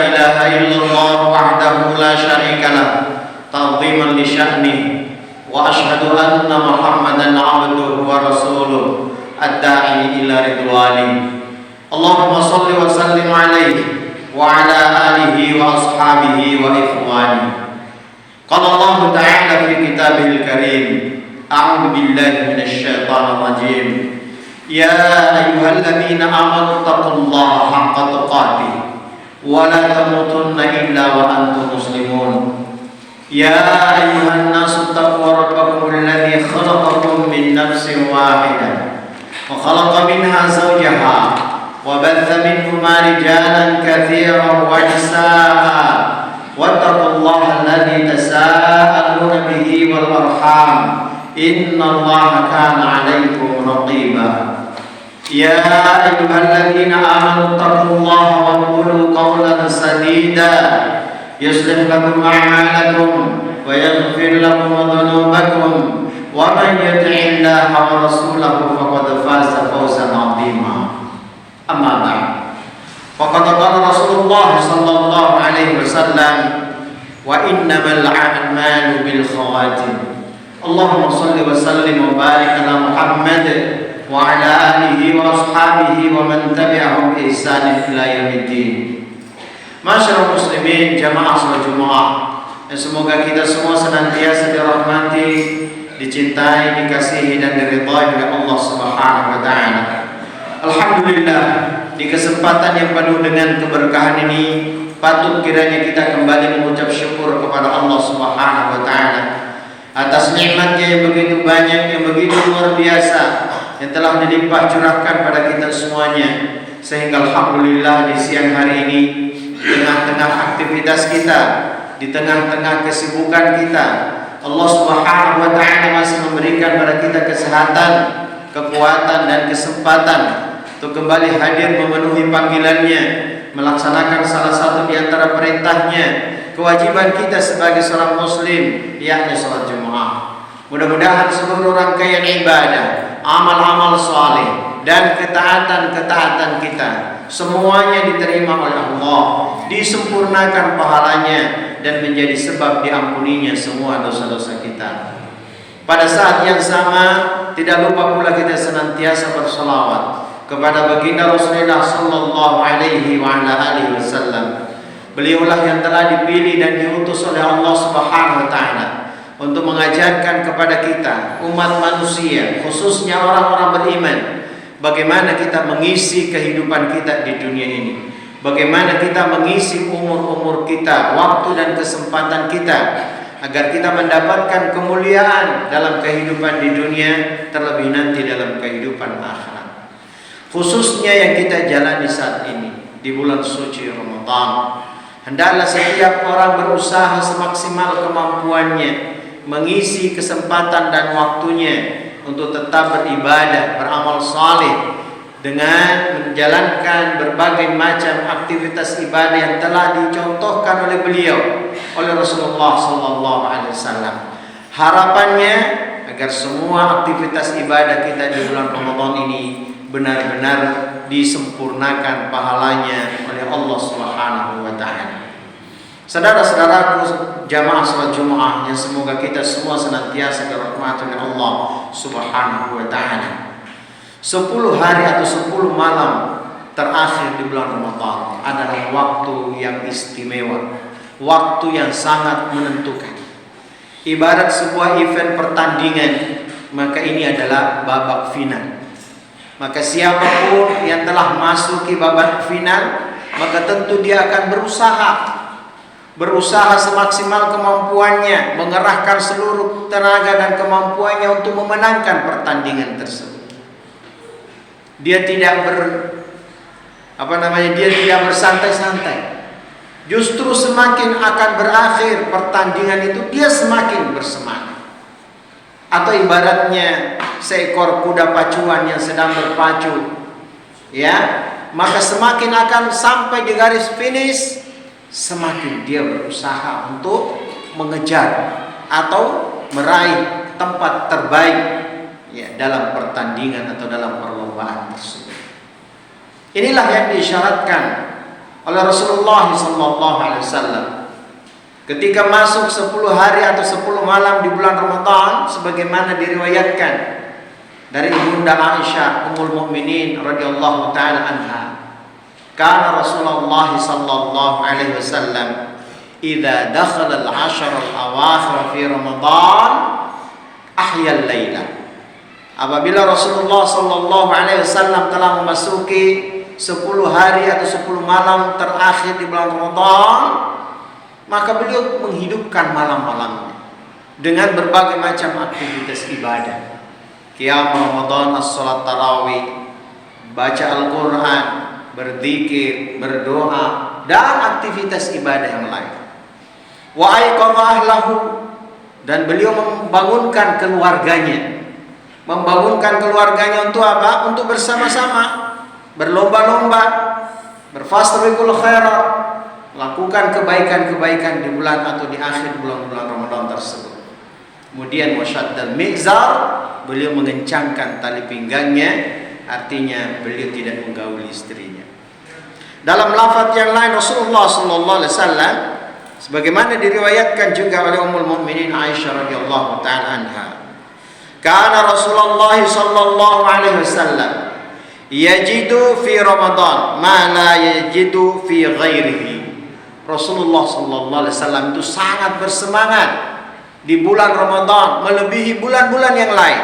إله إلا الله وحده لا شريك له تعظيما لشأنه وأشهد أن محمدا عبده ورسوله الداعي إلى رضوانه اللهم صل وسلم عليه وعلى آله وأصحابه وإخوانه. قال الله تعالى في كتابه الكريم أعوذ بالله من الشيطان الرجيم يا أيها الذين آمنوا اتقوا الله حق تقاته ولا تموتن إلا وأنتم مسلمون يا أيها الناس اتقوا ربكم الذي خلقكم من نفس واحدة وخلق منها زوجها وبث منهما رجالا كثيرا ونساء واتقوا الله الذي تساءلون به والأرحام إن الله كان عليكم رقيبا يا أيها الذين آمنوا اتقوا الله وقولوا قولا سديدا يصلح لكم أعمالكم ويغفر لكم ذنوبكم ومن يطع الله ورسوله فقد فاز فوزا عظيما. أما بعد فقد قال رسول الله صلى الله عليه وسلم وإنما الأعمال بالخواتيم اللهم صل وسلم وبارك على محمد وعلى آله وأصحابه ومن تبعهم بإحسان إلى يوم الدين. Masyaallah muslimin jamaah salat Jumat, semoga kita semua senantiasa dirahmati, dicintai, dikasihi dan diridhai oleh Allah Subhanahu wa taala. Alhamdulillah, di kesempatan yang penuh dengan keberkahan ini patut kiranya kita kembali mengucap syukur kepada Allah Subhanahu wa taala atas nikmatnya yang begitu banyak, yang begitu luar biasa, yang telah dilimpah curahkan pada kita semuanya, sehingga alhamdulillah di siang hari ini, di tengah-tengah aktivitas kita, di tengah-tengah kesibukan kita, Allah Subhanahu wa taala masih memberikan pada kita kesehatan, kekuatan dan kesempatan untuk kembali hadir memenuhi panggilannya, melaksanakan salah satu di antara perintahnya, kewajiban kita sebagai seorang muslim, yakni salat Jumat. Mudah-mudahan seluruh rangkaian ibadah, amal-amal saleh dan ketaatan-ketaatan kita semuanya diterima oleh Allah, disempurnakan pahalanya dan menjadi sebab diampuninya semua dosa-dosa kita. Pada saat yang sama, tidak lupa pula kita senantiasa berselawat kepada baginda Rasulullah sallallahu alaihi wa ala alihi wasallam. Beliaulah yang telah dipilih dan diutus oleh Allah Subhanahu wa taala untuk mengajarkan kepada kita umat manusia, khususnya orang-orang beriman, bagaimana kita mengisi kehidupan kita di dunia ini, bagaimana kita mengisi umur-umur kita, waktu dan kesempatan kita, agar kita mendapatkan kemuliaan dalam kehidupan di dunia, terlebih nanti dalam kehidupan akhirat. Khususnya yang kita jalani saat ini di bulan suci Ramadan, hendaklah setiap orang berusaha semaksimal kemampuannya mengisi kesempatan dan waktunya untuk tetap beribadah, beramal saleh dengan menjalankan berbagai macam aktivitas ibadah yang telah dicontohkan oleh beliau, oleh Rasulullah sallallahu alaihi wasallam. Harapannya agar semua aktivitas ibadah kita di bulan Ramadan ini benar-benar disempurnakan pahalanya oleh Allah Subhanahu wa taala. Saudara-saudaraku jamaah salat Jumat yang semoga kita semua senantiasa dirahmati oleh Allah Subhanahu wa taala. 10 hari atau 10 malam terakhir di bulan Ramadan adalah waktu yang istimewa, waktu yang sangat menentukan. Ibarat sebuah event pertandingan, maka ini adalah babak final. Maka siapapun yang telah masuk ke babak final, maka tentu dia akan berusaha semaksimal kemampuannya, mengerahkan seluruh tenaga dan kemampuannya untuk memenangkan pertandingan tersebut. Dia tidak bersantai-santai. Justru semakin akan berakhir pertandingan itu, dia semakin bersemangat. Atau ibaratnya seekor kuda pacuan yang sedang berpacu, ya, maka semakin akan sampai di garis finish, semakin dia berusaha untuk mengejar atau meraih tempat terbaik, ya, dalam pertandingan atau dalam perlombaan tersebut. Inilah yang diisyaratkan oleh Rasulullah SAW. Ketika masuk 10 hari atau 10 malam di bulan Ramadan, sebagaimana diriwayatkan dari Ibunda Aisyah Ummul Mukminin radhiyallahu taala anha, kana Rasulullah sallallahu alaihi wasallam idza dakhala al-'ashr al-awakhir fi Ramadan ahya al-laila. Apabila Rasulullah sallallahu alaihi wasallam telah memasuki 10 hari atau 10 malam terakhir di bulan Ramadan, maka beliau menghidupkan malam-malamnya dengan berbagai macam aktivitas ibadah. Qiyam Ramadan, as-salat tarawih, baca Al-Quran, berzikir, berdoa, dan aktivitas ibadah yang lain. Wa aiqadha ahlahu, dan beliau membangunkan keluarganya. Membangunkan keluarganya untuk apa? Untuk bersama-sama berlomba-lomba, berfastabiqul khairat, lakukan kebaikan-kebaikan di bulan atau di akhir bulan-bulan Ramadan tersebut. Kemudian wasyaddal mizar, beliau mengencangkan tali pinggangnya, artinya beliau tidak menggauli istrinya. Dalam lafaz yang lain Rasulullah sallallahu alaihi wasallam, sebagaimana diriwayatkan juga oleh Ummul Mukminin Aisyah radhiyallahu taala anha, kana Rasulullah sallallahu alaihi wasallam yajidu fi Ramadan ma la yajidu fi ghairihi. Rasulullah sallallahu alaihi wasallam itu sangat bersemangat di bulan Ramadan melebihi bulan-bulan yang lain.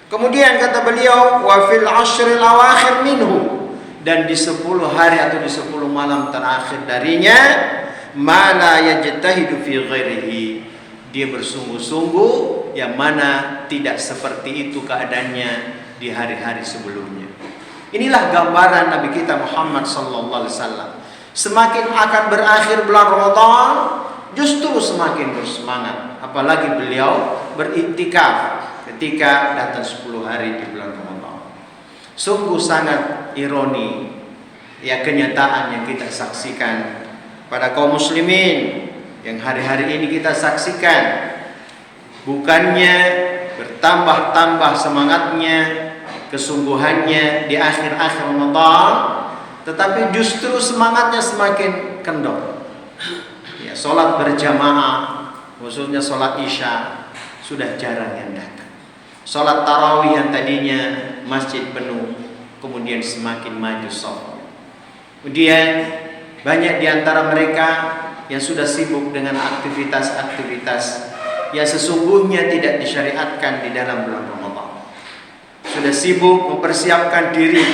Kemudian kata beliau, wa fil ashril awakhir minhu, dan di 10 hari atau di 10 malam terakhir darinya, ma la yajtahidu fi ghairihi, dia bersungguh-sungguh yang mana tidak seperti itu keadaannya di hari-hari sebelumnya. Inilah gambaran Nabi kita Muhammad sallallahu alaihi wasallam. Semakin akan berakhir bulan Ramadan, justru semakin bersemangat. Apalagi beliau beriktikaf ketika datang 10 hari di bulan Ramadan. Sungguh sangat ironi ya kenyataan yang kita saksikan pada kaum muslimin yang hari-hari ini kita saksikan. Bukannya bertambah-tambah semangatnya, kesungguhannya di akhir-akhir Ramadan, tetapi justru semangatnya semakin kendor. Ya, sholat berjamaah, khususnya sholat isya, sudah jarang yang datang. Sholat tarawih yang tadinya masjid penuh, kemudian semakin maju shaf. Kemudian banyak di antara mereka yang sudah sibuk dengan aktivitas-aktivitas yang sesungguhnya tidak disyariatkan di dalam bulan Ramadan. Sudah sibuk mempersiapkan diri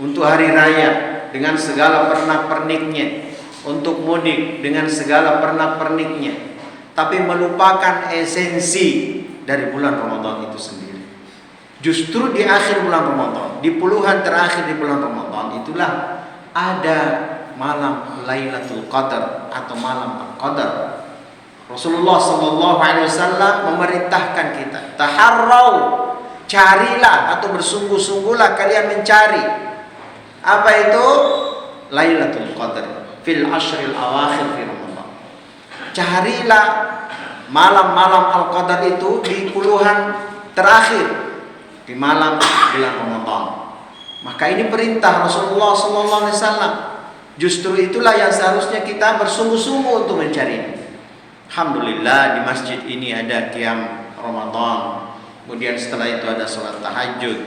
untuk hari raya dengan segala pernak-perniknya, untuk mudik dengan segala pernak-perniknya, tapi melupakan esensi dari bulan Ramadan itu sendiri. Justru di akhir bulan Ramadan, di puluhan terakhir di bulan Ramadan, itulah ada malam Lailatul Qadar atau malam Al-Qadar. Rasulullah sallallahu alaihi wasallam memerintahkan kita, taharrau, carilah atau bersungguh-sungguhlah kalian mencari. Apa itu? Lailatul Qadar fil ashril awakhir fi Ramadan. Carilah malam-malam Al-Qadar itu di puluhan terakhir di malam bulan Ramadan. Maka ini perintah Rasulullah sallallahu alaihi wasallam. Justru itulah yang seharusnya kita bersungguh-sungguh untuk mencari. Alhamdulillah di masjid ini ada qiyam Ramadan. Kemudian setelah itu ada sholat tahajud.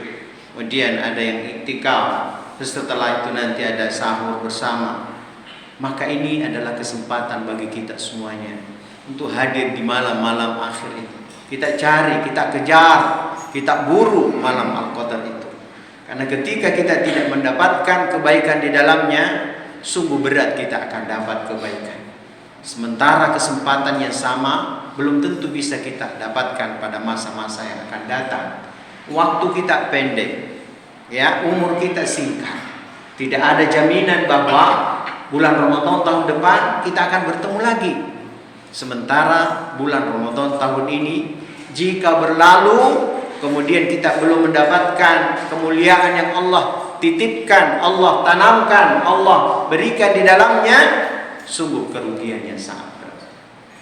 Kemudian ada yang iktikaf. Setelah itu nanti ada sahur bersama. Maka ini adalah kesempatan bagi kita semuanya untuk hadir di malam-malam akhir itu. Kita cari, kita kejar, kita buru malam Al-Qadar itu. Karena ketika kita tidak mendapatkan kebaikan di dalamnya, sungguh berat kita akan dapat kebaikan. Sementara kesempatan yang sama belum tentu bisa kita dapatkan pada masa-masa yang akan datang. Waktu kita pendek, ya, umur kita singkat. Tidak ada jaminan bahwa bulan Ramadan tahun depan kita akan bertemu lagi. Sementara bulan Ramadan tahun ini jika berlalu, kemudian kita belum mendapatkan kemuliaan yang Allah titipkan, Allah tanamkan, Allah berikan di dalamnya, sungguh kerugian yang sangat berat.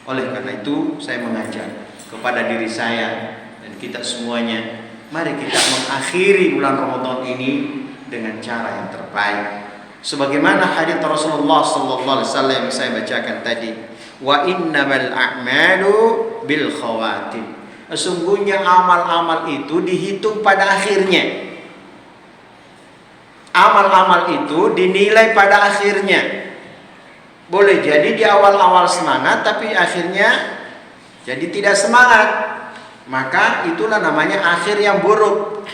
Oleh karena itu saya mengajak kepada diri saya dan kita semuanya, mari kita mengakhiri bulan Ramadan ini dengan cara yang terbaik. Sebagaimana hadits Rasulullah sallallahu alaihi wasallam yang saya bacakan tadi, wa innamal a'malu bil khawatim. Sesungguhnya amal-amal itu dihitung pada akhirnya. Amal-amal itu dinilai pada akhirnya. Boleh jadi di awal-awal semangat, tapi akhirnya jadi tidak semangat. Maka itulah namanya akhir yang buruk.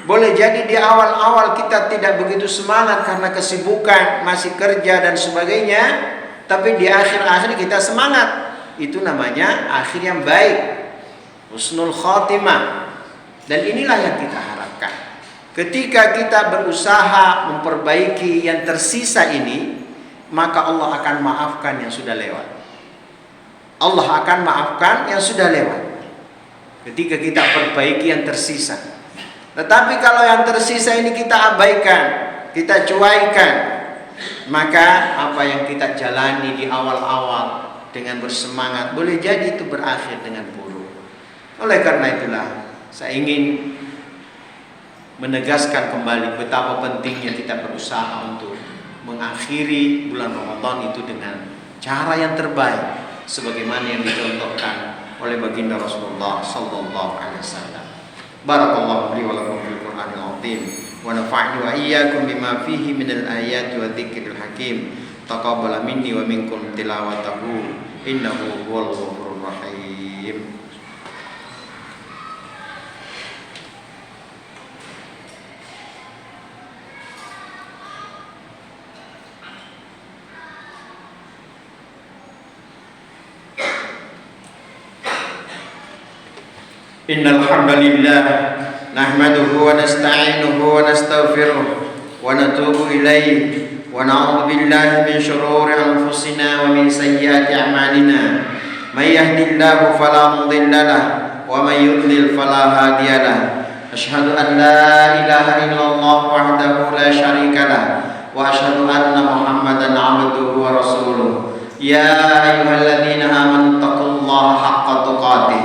Boleh jadi di awal-awal kita tidak begitu semangat karena kesibukan, masih kerja dan sebagainya, tapi di akhir-akhir kita semangat. Itu namanya akhir yang baik, husnul khotimah. Dan inilah yang kita harapkan. Ketika kita berusaha memperbaiki yang tersisa ini, maka Allah akan maafkan yang sudah lewat. Allah akan maafkan yang sudah lewat ketika kita perbaiki yang tersisa. Tetapi kalau yang tersisa ini kita abaikan, kita cuaikan, maka apa yang kita jalani di awal-awal dengan bersemangat boleh jadi itu berakhir dengan buruk. Oleh karena itulah saya ingin menegaskan kembali betapa pentingnya kita berusaha untuk mengakhiri bulan Ramadan itu dengan cara yang terbaik, sebagaimana yang dicontohkan oleh baginda Rasulullah sallallahu alaihi wasallam. Barakallahu li wa lakum fil Qur'anil azim wa nafa'ni wa iyyakum bima fihi minal ayati wa dzikril hakim. Taqabbal minni wa minkum tilawatahu innahu huwal ghafurur rahim. Innal hamdalillah nahmaduhu wa nasta'inuhu wa nastaghfiruh wa natubu ilayhi wa na'udzu billahi min shururi anfusina wa min sayyiati a'malina. May yahdihillahu fala mudilla lahu wa may yudlil fala hadiya lahu. Asyhadu an la ilaha illallah wahdahu la syarika lahu wa asyhadu anna Muhammadan 'abduhu wa rasuluh. Ya ayyuhalladzina amanu taqullaha haqqa tuqatih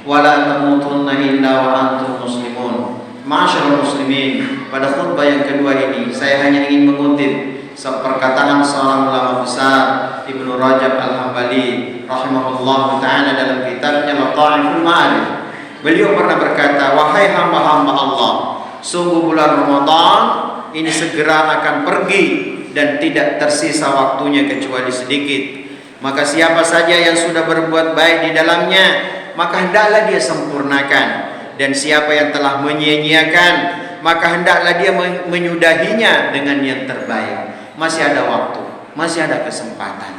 wa la tamutunna illa wa antum muslimun. Ma'asyiral muslimin, pada khutbah yang kedua ini saya hanya ingin mengutip perkataan seorang ulama besar Ibnu Rajab Al-Hambali rahimahullah taala dalam kitabnya Lataiful Ma'arif. Beliau pernah berkata, wahai hamba-hamba Allah, sungguh bulan Ramadan ini segera akan pergi dan tidak tersisa waktunya kecuali sedikit. Maka siapa saja yang sudah berbuat baik di dalamnya, maka hendaklah dia sempurnakan, dan siapa yang telah menyia-nyiakan, maka hendaklah dia menyudahinya dengan yang terbaik. Masih ada waktu, masih ada kesempatan.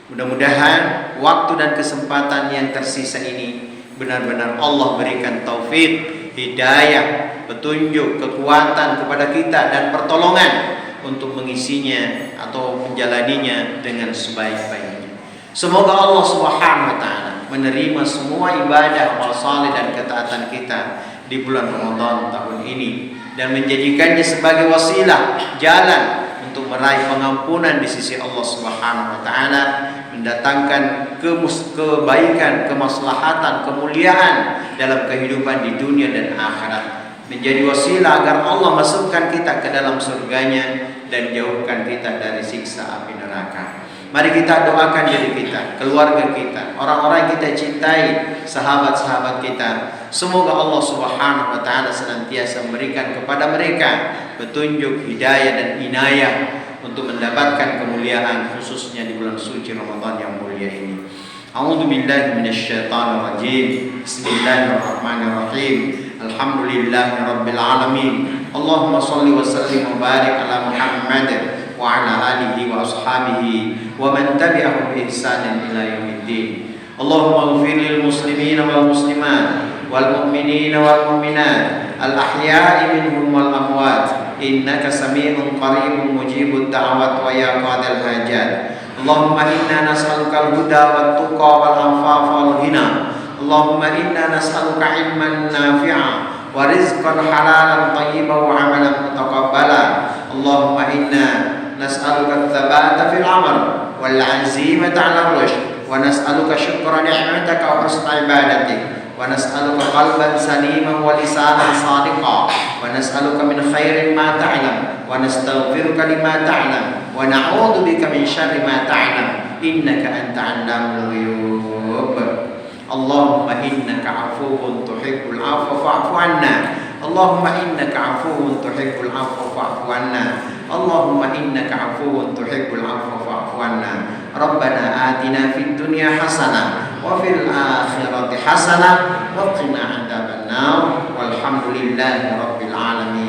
Mudah-mudahan waktu dan kesempatan yang tersisa ini benar-benar Allah berikan taufik, hidayah, petunjuk, kekuatan kepada kita dan pertolongan untuk mengisinya atau menjalaninya dengan sebaik-baiknya. Semoga Allah Subhanahu wa taala menerima semua ibadah, amal saleh dan ketaatan kita di bulan Ramadan tahun ini dan menjadikannya sebagai wasilah, jalan untuk meraih pengampunan di sisi Allah Subhanahu wa taala, mendatangkan kebaikan, kemaslahatan, kemuliaan dalam kehidupan di dunia dan akhirat, menjadi wasilah agar Allah masukkan kita ke dalam surganya dan jauhkan kita dari siksa api neraka. Mari kita doakan diri kita, keluarga kita, orang-orang yang kita cintai, sahabat-sahabat kita. Semoga Allah Subhanahu wa taala senantiasa memberikan kepada mereka petunjuk, hidayah dan inayah untuk mendapatkan kemuliaan khususnya di bulan suci Ramadan yang mulia ini. A'udzu billahi minasyaitonir rajim. Bismillahirrahmanirrahim. Alhamdulillahirabbil alamin. Allahumma shalli wa sallim wa barik ala Muhammad wa ala alihi wa ashabihi wa man tabi'ahum bi ihsanin ila yaumiddin. Allahumma ighfir lil muslimina wal muslimat wal mu'minina wal mu'minat al ahya'i minhum wal amwat innaka sami'un qaribun mujibud da'wat wa ya qadil hajat. Allahumma inna nas'aluka al-huda wat tuqa wal afafa wal ghina. Allahumma inna nas'aluka ilman nafi'a wa rizqan halalan thayyiban wa amalan mutaqabbala. Allahumma inna nas'aluka ats-tsabata fil 'amal wal 'azimata 'ala ar-rushd wa nas'aluka syukra ni'mataka wa husna ibadatik ونسألك قلبا سليما ولسانا صادقا ونسألك من خير ما تعلم ونستغفرك لما تعلم ونعوذ بك من شر ما تعلم إنك أنت علام الغيوب اللهم إنك عفو تحب العفو فاعف عنا اللهم إنك عفو تحب العفو فاعف عنا اللهم إنك عفو تحب العفو فاعف عنا ربنا آتنا في الدنيا حسنة وفي الآخرة حسنة وقنا عذاب النار والحمد لله رب العالمين.